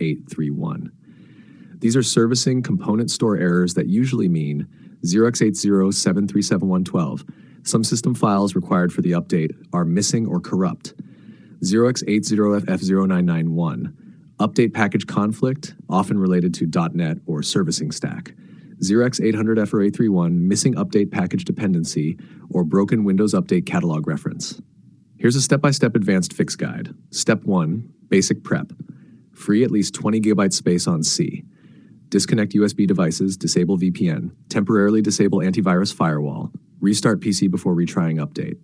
0x800f0831. These are servicing component store errors that usually mean 0x80073712. Some system files required for the update are missing or corrupt. 0x800f0991. Update package conflict, often related to .NET or servicing stack. 0x800f0831, missing update package dependency, or broken Windows Update catalog reference. Here's a step-by-step advanced fix guide. Step 1, basic prep. Free at least 20 GB space on C. Disconnect USB devices, disable VPN, temporarily disable antivirus firewall, restart PC before retrying update.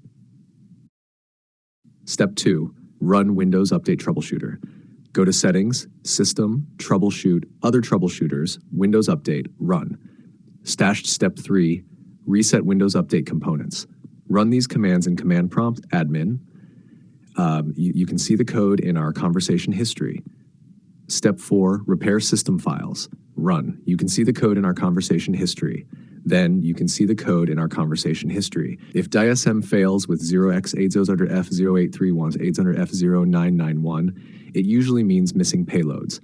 Step 2, run Windows Update Troubleshooter. Go to Settings, System, Troubleshoot, Other Troubleshooters, Windows Update, Run. Stashed Step 3, reset Windows Update components. Run these commands in Command Prompt, Admin. You can see the code in our conversation history. Step 4, repair system files. Run. You can see the code in our conversation history. Then you can see the code in our conversation history. If DISM fails with 0x800f0831 to 800f0991, it usually means missing payloads.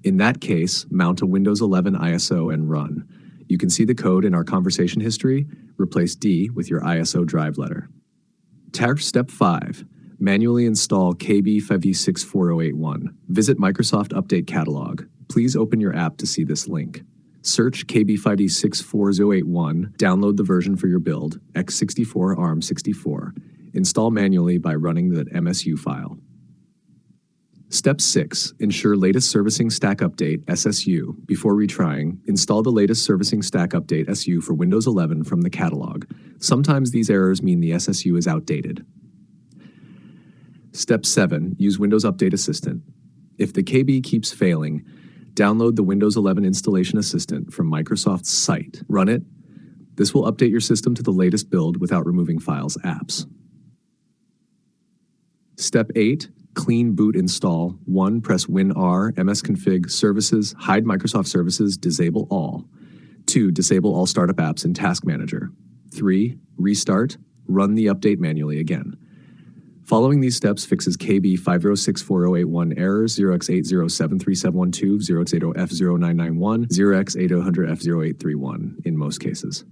In that case, mount a Windows 11 ISO and run. You can see the code in our conversation history. Replace D with your ISO drive letter. Step 5. Manually install KB5064081. Visit Microsoft Update Catalog. Please open your app to see this link. Search KB5064081, download the version for your build, x64 ARM64. Install manually by running the MSU file. Step 6. Ensure latest servicing stack update, SSU. Before retrying, install the latest servicing stack update, SU, for Windows 11 from the catalog. Sometimes these errors mean the SSU is outdated. Step 7. Use Windows Update Assistant. If the KB keeps failing, download the Windows 11 Installation Assistant from Microsoft's site. Run it. This will update your system to the latest build without removing files, apps. Step 8. Clean boot install. 1. Press WinR, msconfig, services, hide Microsoft services, disable all. 2. Disable all startup apps in Task Manager. 3. Restart. Run the update manually again. Following these steps fixes KB5064081 errors 0x80073712, 0x80f0991, 0x800f0831 in most cases.